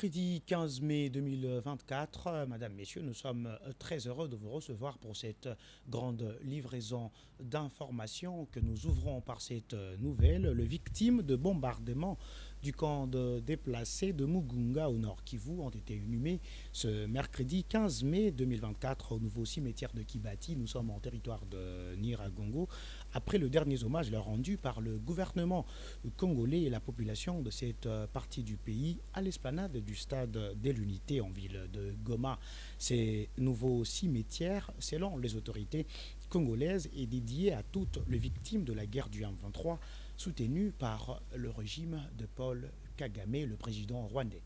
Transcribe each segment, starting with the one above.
mercredi 15 mai 2024. Madame, Messieurs, nous sommes très heureux de vous recevoir pour cette grande livraison d'informations que nous ouvrons par cette nouvelle. Les victimes de bombardements du camp de déplacés de Mugunga au nord Kivu ont été inhumées ce mercredi 15 mai 2024 au nouveau cimetière de Kibati. Nous sommes en territoire de Niragongo après le dernier hommage leur rendu par le gouvernement congolais et la population de cette partie du pays à l'esplanade du stade de l'Unité en ville de Goma. Ces nouveaux cimetières, selon les autorités congolaises, est dédié à toutes les victimes de la guerre du M23 soutenues par le régime de Paul Kagame, le président rwandais.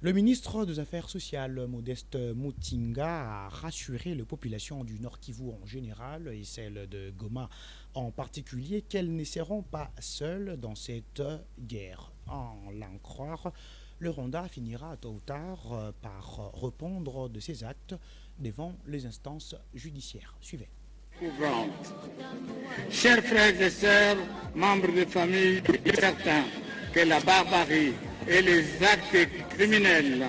Le ministre des Affaires sociales, Modeste Mutinga, a rassuré les populations du Nord Kivu en général et celles de Goma en particulier qu'elles ne seront pas seules dans cette guerre. En l'en croire, le Rwanda finira tôt ou tard par répondre de ses actes devant les instances judiciaires. Suivez. Chers frères et sœurs, membres de famille, certains que la barbarie et les actes criminels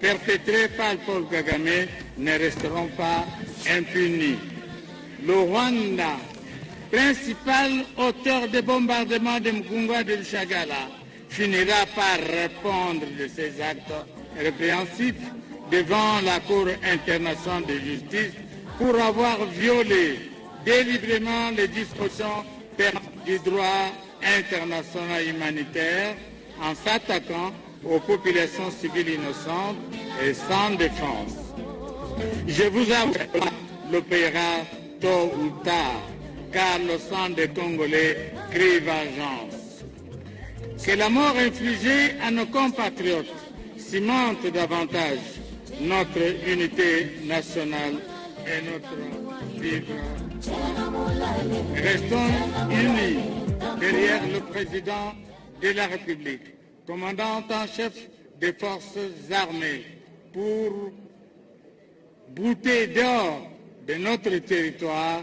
perpétrés par Paul Kagame ne resteront pas impunis. Le Rwanda, principal auteur des bombardements de Mugunga de Lushagala, finira par répondre de ces actes répréhensibles devant la Cour internationale de justice pour avoir violé délibérément les dispositions du droit international humanitaire en s'attaquant aux populations civiles innocentes et sans défense. Je vous avoue, le paiera tôt ou tard, car le sang des Congolais crie vengeance. Que la mort infligée à nos compatriotes cimente davantage notre unité nationale et notre vivre. Restons unis derrière le président de la République, commandant en chef des forces armées, pour brouter dehors de notre territoire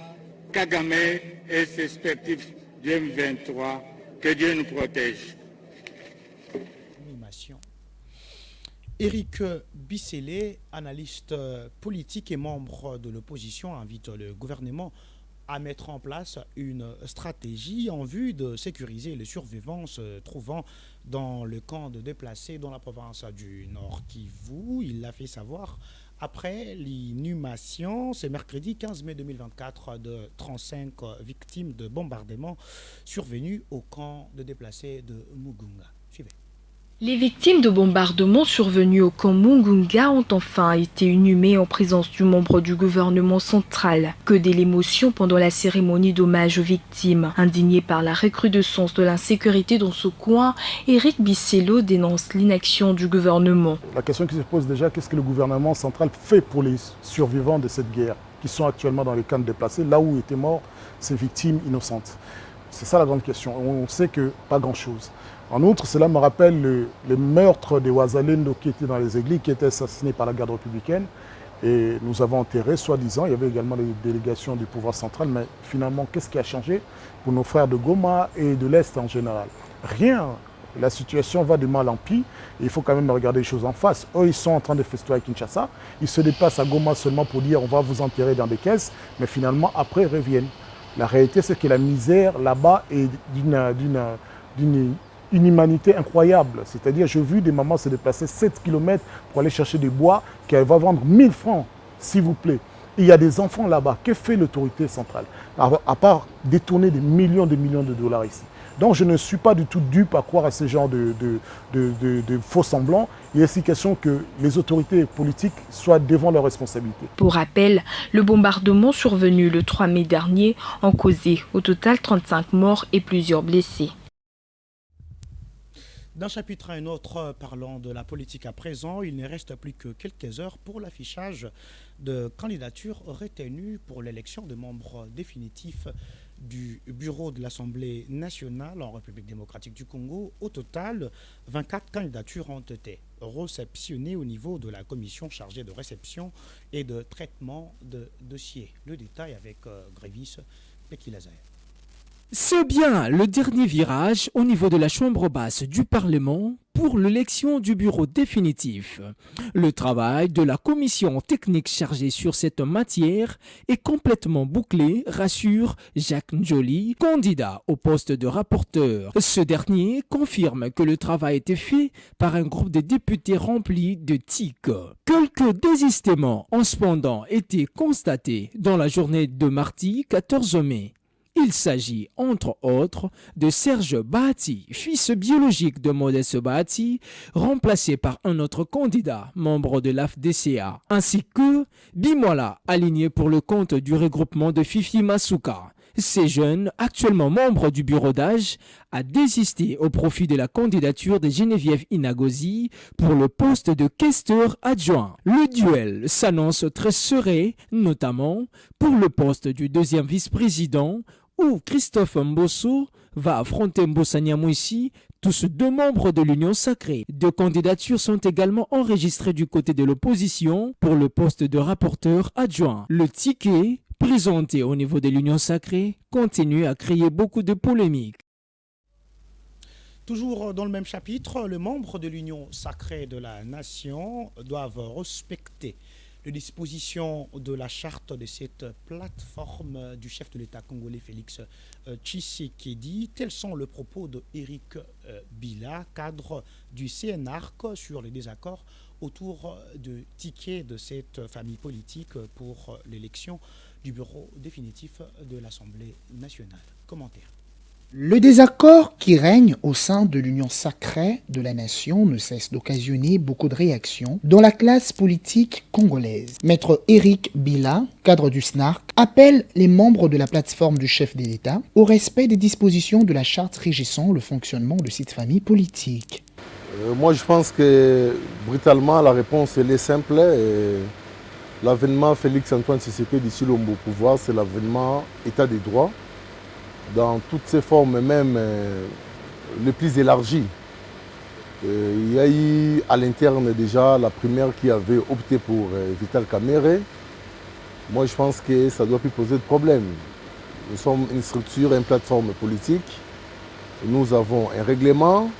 Kagame et ses respectifs du M23. Que Dieu nous protège. Éric Bissélé, analyste politique et membre de l'opposition, invite le gouvernement à mettre en place une stratégie en vue de sécuriser les survivants se trouvant dans le camp de déplacés dans la province du Nord Kivu. Il l'a fait savoir après l'inhumation, ce mercredi 15 mai 2024, de 35 victimes de bombardements survenus au camp de déplacés de Mugunga. Suivez. Les victimes de bombardements survenus au camp Mugunga ont enfin été inhumées en présence du membre du gouvernement central. Que de l'émotion pendant la cérémonie d'hommage aux victimes. Indigné par la recrudescence de l'insécurité dans ce coin, Éric Bissélé dénonce l'inaction du gouvernement. La question qui se pose déjà, qu'est-ce que le gouvernement central fait pour les survivants de cette guerre, qui sont actuellement dans les camps de déplacés, là où étaient morts ces victimes innocentes? C'est ça la grande question. On sait que pas grand-chose. En outre, cela me rappelle le meurtre des Wazalendo qui étaient dans les églises, qui étaient assassinés par la garde républicaine. Et nous avons enterré, soi-disant, il y avait également les délégations du pouvoir central. Mais finalement, qu'est-ce qui a changé pour nos frères de Goma et de l'Est en général? Rien. La situation va de mal en pis. Et il faut quand même regarder les choses en face. Eux, ils sont en train de festoyer à Kinshasa. Ils se déplacent à Goma seulement pour dire on va vous enterrer dans des caisses. Mais finalement, après, ils reviennent. La réalité, c'est que la misère là-bas est d'une humanité incroyable. C'est-à-dire, j'ai vu des mamans se déplacer 7 km pour aller chercher des bois qu'elle va vendre 1000 francs, s'il vous plaît. Et il y a des enfants là-bas. Que fait l'autorité centrale? À part détourner des millions de dollars ici. Donc, je ne suis pas du tout dupe à croire à ce genre de faux semblants. Il est aussi question que les autorités politiques soient devant leurs responsabilités. Pour rappel, le bombardement survenu le 3 mai dernier a causé au total 35 morts et plusieurs blessés. D'un chapitre à un autre, parlant de la politique à présent, il ne reste plus que quelques heures pour l'affichage de candidatures retenues pour l'élection de membres définitifs du bureau de l'Assemblée nationale en République démocratique du Congo. Au total, 24 candidatures ont été réceptionnées au niveau de la commission chargée de réception et de traitement de dossiers. Le détail avec Grévis Pekilazaï. C'est bien le dernier virage au niveau de la chambre basse du Parlement pour l'élection du bureau définitif. Le travail de la commission technique chargée sur cette matière est complètement bouclé, rassure Jacques Njoli, candidat au poste de rapporteur. Ce dernier confirme que le travail a été fait par un groupe de députés rempli de tics. Quelques désistements ont cependant été constatés dans la journée de mardi 14 mai. Il s'agit, entre autres, de Serge Bahati, fils biologique de Modeste Bahati, remplacé par un autre candidat, membre de l'AFDCA, ainsi que Bimola, aligné pour le compte du regroupement de Fifi Masuka. Ces jeunes, actuellement membres du bureau d'âge, a désisté au profit de la candidature de Geneviève Inagozi pour le poste de questeur adjoint. Le duel s'annonce très serré, notamment pour le poste du deuxième vice-président, où Christophe Mbosso va affronter Mbossa Nyamwisi, tous deux membres de l'Union sacrée. Deux candidatures sont également enregistrées du côté de l'opposition pour le poste de rapporteur adjoint. Le ticket, présenté au niveau de l'Union sacrée, continue à créer beaucoup de polémiques. Toujours dans le même chapitre, les membres de l'Union sacrée de la nation doivent respecter les dispositions de la charte de cette plateforme du chef de l'État congolais Félix Tshisekedi. Tels sont les propos de Éric Bila, cadre du CNARC, sur les désaccords autour du ticket de cette famille politique pour l'élection du bureau définitif de l'Assemblée nationale. Commentaire. Le désaccord qui règne au sein de l'Union sacrée de la nation ne cesse d'occasionner beaucoup de réactions dans la classe politique congolaise. Maître Éric Bila, cadre du SNARC, appelle les membres de la plateforme du chef de l'État au respect des dispositions de la charte régissant le fonctionnement de cette famille politique. Moi, je pense que brutalement, la réponse elle est simple. L'avènement Félix-Antoine Tshisekedi d'ici au pouvoir, c'est l'avènement État des droits, dans toutes ses formes, même les plus élargies. Il y a eu à l'interne déjà la primaire qui avait opté pour Vital Kamerhe. Moi, je pense que ça ne doit plus poser de problème. Nous sommes une structure, une plateforme politique. Nous avons un règlement,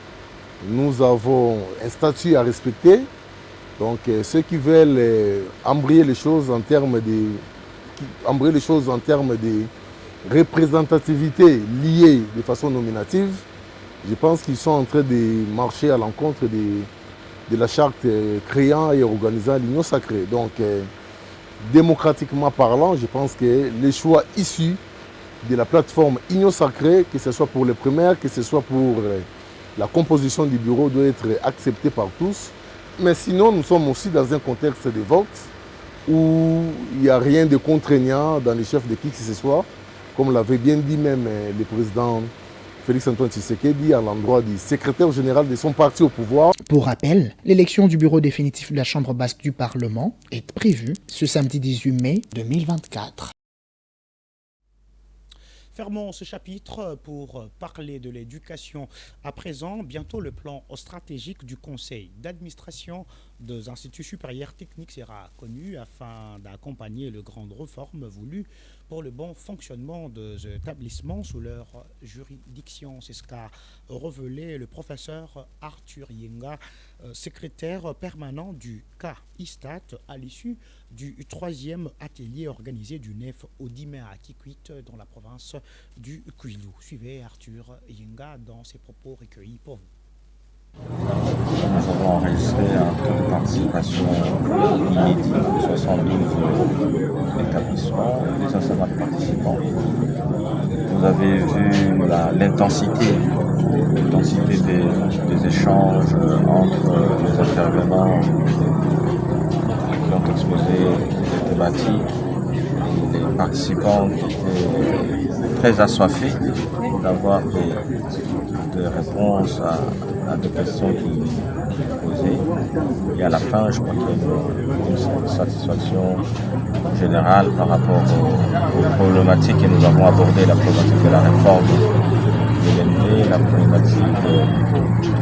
nous avons un statut à respecter. Donc, ceux qui veulent embrayer les choses en termes de représentativité liée de façon nominative, je pense qu'ils sont en train de marcher à l'encontre de la charte créant et organisant l'Union sacrée. Donc, démocratiquement parlant, je pense que les choix issus de la plateforme Union sacrée, que ce soit pour les primaires, que ce soit pour la composition du bureau, doit être acceptés par tous. Mais sinon, nous sommes aussi dans un contexte de vote où il n'y a rien de contraignant dans les chefs de qui que ce soit, comme l'avait bien dit même le président Félix-Antoine Tshisekedi à l'endroit du secrétaire général de son parti au pouvoir. Pour rappel, l'élection du bureau définitif de la Chambre basse du Parlement est prévue ce samedi 18 mai 2024. Fermons ce chapitre pour parler de l'éducation. À présent, bientôt le plan stratégique du conseil d'administration des instituts supérieurs techniques sera connu afin d'accompagner les grandes réformes voulues pour le bon fonctionnement des établissements sous leur juridiction. C'est ce qu'a révélé le professeur Arthur Yenga, secrétaire permanent du CA-ISTAT, à l'issue du 3e atelier organisé du 9 au 10 mai à Kikwit dans la province du Kwilu. Suivez Arthur Yenga dans ses propos recueillis pour vous. Nous avons enregistré un taux de participation inédit de 72 établissements, 250 participants. Vous avez vu l'intensité des échanges entre les intervenants qui ont exposé les thématiques, les participants qui étaient très assoiffés d'avoir des réponses à des questions qui posées. Et à la fin, je crois qu'il y a une satisfaction générale par rapport aux problématiques que nous avons abordées, la problématique de la réforme de l'MD, la problématique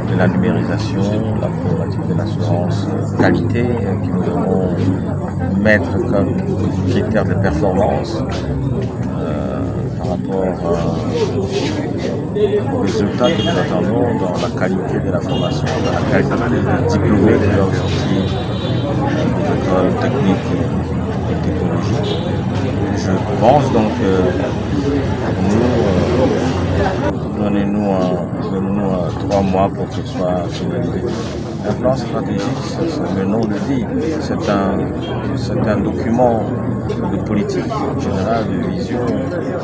de la numérisation, la problématique de l'assurance qualité que nous devons mettre comme critère de performance par rapport aux résultats que nous attendons dans la qualité de la formation, dans la qualité des diplômés qui doivent sortir des écoles techniques et technologiques. Je pense donc donnez-nous 3 mois pour qu'il soit finalisé. Un plan stratégique, le nom le dit, c'est un document de politique générale, de vision,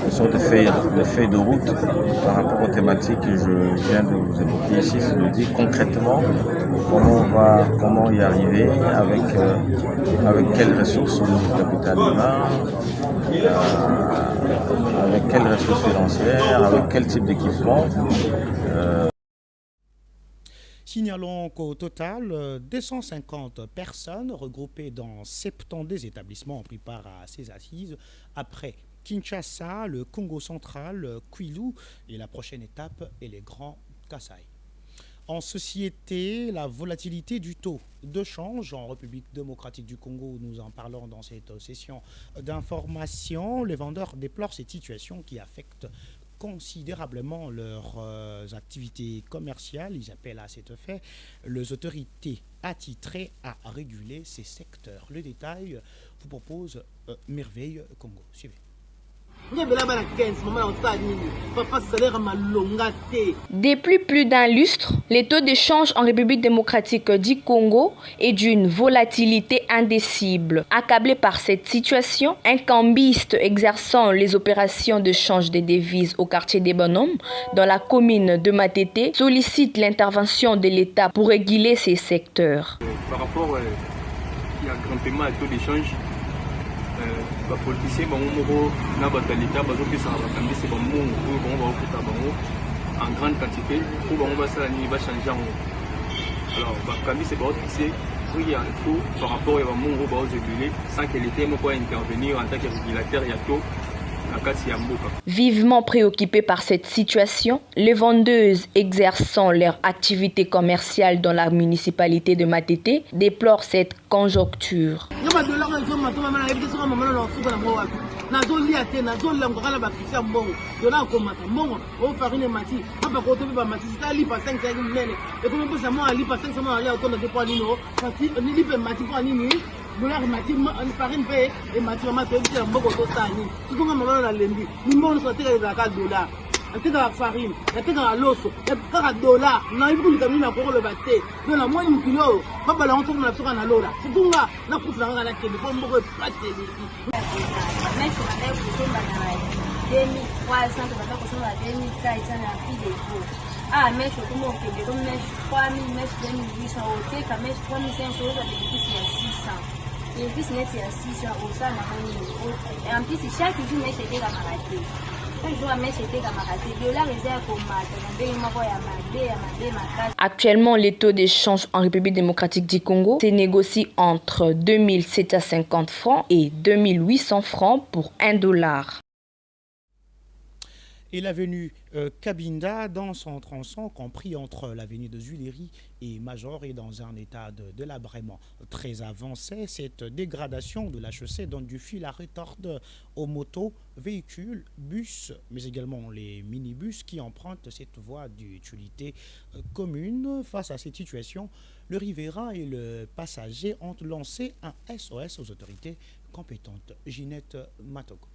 une sorte de feuille de route par rapport aux thématiques que je viens de vous évoquer ici. Ça nous dit concrètement comment y arriver, avec quelles ressources au niveau du capital humain, avec quelles ressources financières, avec quel type d'équipement. Signalons qu'au total, 250 personnes regroupées dans 70 établissements ont pris part à ces assises après Kinshasa, le Congo central, Kwilu et la prochaine étape est les Grands Kasaï. En société, la volatilité du taux de change en République démocratique du Congo, nous en parlons dans cette session d'information. Les vendeurs déplorent cette situation qui affecte considérablement leurs activités commerciales. Ils appellent à cet effet les autorités attitrées à réguler ces secteurs. Le détail vous propose Merveille Congo. Suivez. Depuis plus d'un lustre, les taux d'échange en République démocratique du Congo est d'une volatilité indicible. Accablé par cette situation, un cambiste exerçant les opérations de change des devises au quartier des Bonhommes, dans la commune de Matete, sollicite l'intervention de l'État pour réguler ces secteurs. Par rapport à un grand paiement à taux d'échange, les politiciens en grande quantité pour changer. Alors, il y a un taux par rapport à réguler sans que l'État puisse intervenir en tant que régulateur. Vivement préoccupés par cette situation, les vendeuses exerçant leur activité commerciale dans la municipalité de Matete déplorent cette conjoncture. Actuellement, les taux d'échange en République démocratique du Congo se négocient entre 2750 francs et 2800 francs pour $1. Et l'avenue Cabinda, dans son tronçon compris entre l'avenue de Tuileries et Major, est dans un état de délabrement très avancé. Cette dégradation de la chaussée donne du fil à retordre aux motos, véhicules, bus, mais également les minibus qui empruntent cette voie d'utilité commune. Face à cette situation, le riverain et le passager ont lancé un SOS aux autorités compétentes. Ginette Matoko.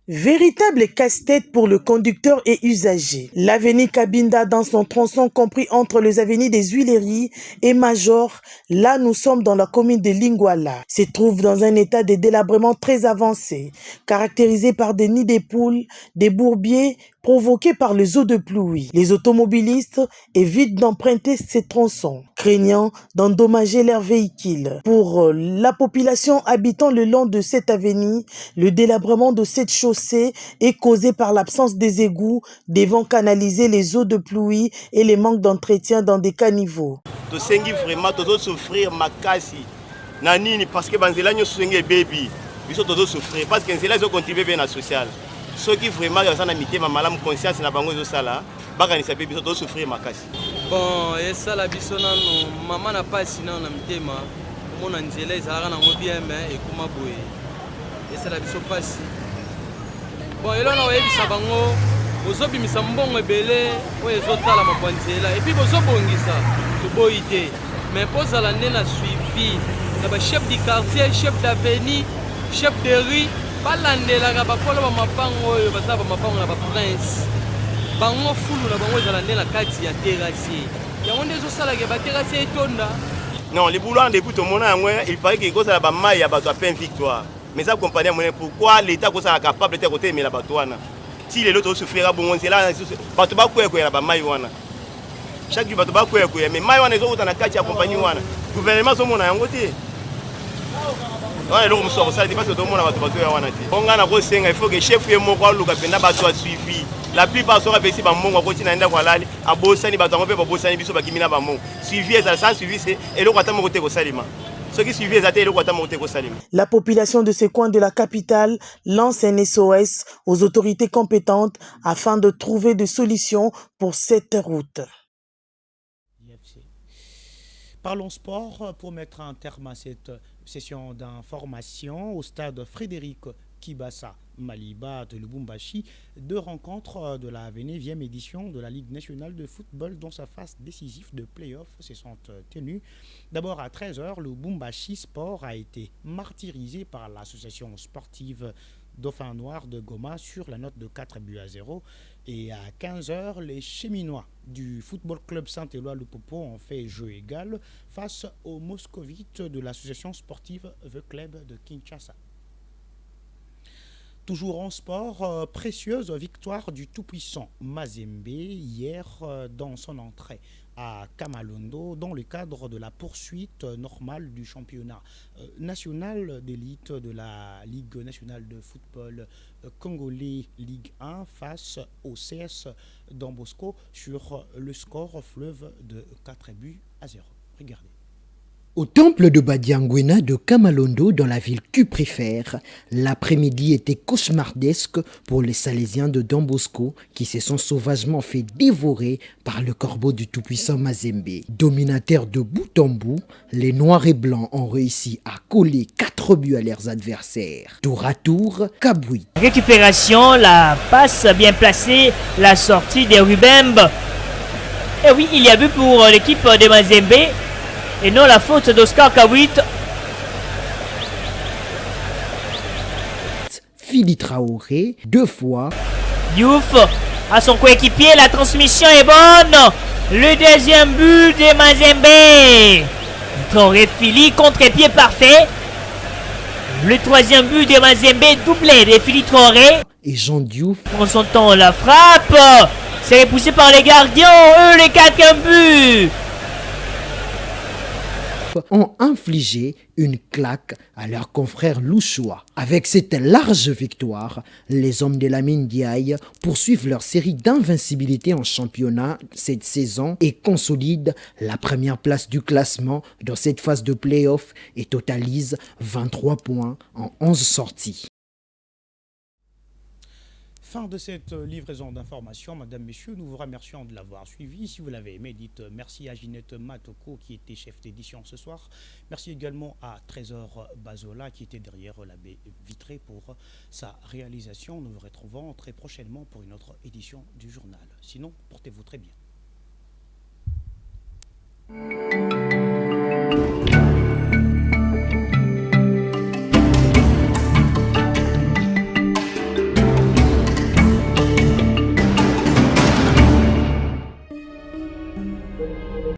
Véritable casse-tête pour le conducteur et usager. L'avenue Cabinda dans son tronçon compris entre les avenues des Tuileries et Major, là nous sommes dans la commune de Lingwala, se trouve dans un état de délabrement très avancé, caractérisé par des nids de poules, des bourbiers provoqués par les eaux de pluie. Les automobilistes évitent d'emprunter ces tronçons, craignant d'endommager leurs véhicules. Pour la population habitant le long de cette avenue, le délabrement de cette chaussée est causé par l'absence des égouts devant canaliser les eaux de pluie et les manques d'entretien dans des caniveaux. Tosengi vraiment tozo souffrir makasi na nini parce que banzela nyo senge baby biso tozo souffrir parce que nzela zo contribuer bien na social. Ceux qui vraiment ont mitema malamu conscience na bango ezosala bakanisa pe biso to souffrir makasi. Bon esala biso nano mama na pasi na mitema omona nzela ezalaka nango bien mais ekoma boye esala biso pasi bon elona oyebisa bango bozobimisa mbongo ebele oyo ezotala mabwanzela epuis bozobongisa toboyi te mais pozala nde na suivi na bachef du quartier chef d'avenue chef de rue balandelaka bakolo bamapango oyo baza bamapango na baprince bango fulu na bango ezala nde na kati ya terrassier yango nde ezosalaka baterrassier etonda. Non, les boulons depuis tout le monde, il paraît qu'il y a des mailles à peine victoire. Mais ça comprenait pourquoi l'État est capable de côté mais la batouana. Si les autres souffrira bon c'est là batouba quoi la maille wana. Chaque jour batouba quoi mais maille wana les autres na kati accompagner wana. Gouvernement so mona yango te. Ouais, le muso ça dit pas que tout le monde va batouba wana te. Onga na ko senga il faut que chef ye moko luka penda batouba suivi. La plupart sont restés par mon côté na nda kwalali abosani batango pe babosani biso bakimina ba mon. Suivi ça sans suivi c'est et le kwata mo côté ko salima. La population de ces coins de la capitale lance un SOS aux autorités compétentes afin de trouver des solutions pour cette route. Parlons sport pour mettre un terme à cette session d'information au stade Frédéric Kibasa Maliba de Lubumbashi. 2 rencontres de la 29e édition de la Ligue nationale de football dans sa phase décisive de play-off se sont tenues. D'abord à 13h, le Lubumbashi Sport a été martyrisé par l'association sportive Dauphin Noir de Goma sur la note de 4-0. Et à 15h, les Chéminois du Football Club Saint-Éloi Lupopo ont fait jeu égal face aux Moscovites de l'association sportive The Club de Kinshasa. Toujours en sport, précieuse victoire du tout-puissant Mazembe hier dans son entrée à Kamalondo dans le cadre de la poursuite normale du championnat national d'élite de la Ligue nationale de football congolais Ligue 1 face au CS Don Bosco sur le score fleuve de 4-0. Regardez. Au temple de Badiangwena de Kamalondo, dans la ville cuprifère, l'après-midi était cauchemardesque pour les Salésiens de Don Bosco qui se sont sauvagement fait dévorer par le corbeau du tout-puissant Mazembe. Dominateurs de bout en bout, les Noirs et Blancs ont réussi à coller 4 buts à leurs adversaires. Tour à tour, Kabouit. Récupération, la passe bien placée, la sortie des Rubembe. Et oui, il y a but pour l'équipe de Mazembe. Et non la faute d'Oscar Kabouit. Fili Traoré, 2 fois. Diouf à son coéquipier, la transmission est bonne. Le deuxième but de Mazembe. Traoré Fili, contre-pied parfait. Le troisième but de Mazembe, doublé de Fili Traoré. Et Jean Diouf prend son temps, la frappe. C'est repoussé par les gardiens. Eux, les 4e but. Ont infligé une claque à leurs confrères louchois. Avec cette large victoire, les hommes de la mine Diaye poursuivent leur série d'invincibilité en championnat cette saison et consolident la première place du classement dans cette phase de play-off et totalisent 23 points en 11 sorties. Fin de cette livraison d'informations, Madame, Messieurs, nous vous remercions de l'avoir suivi. Si vous l'avez aimé, dites merci à Ginette Matoko qui était chef d'édition ce soir. Merci également à Trésor Bazola qui était derrière la baie vitrée pour sa réalisation. Nous vous retrouvons très prochainement pour une autre édition du journal. Sinon, portez-vous très bien.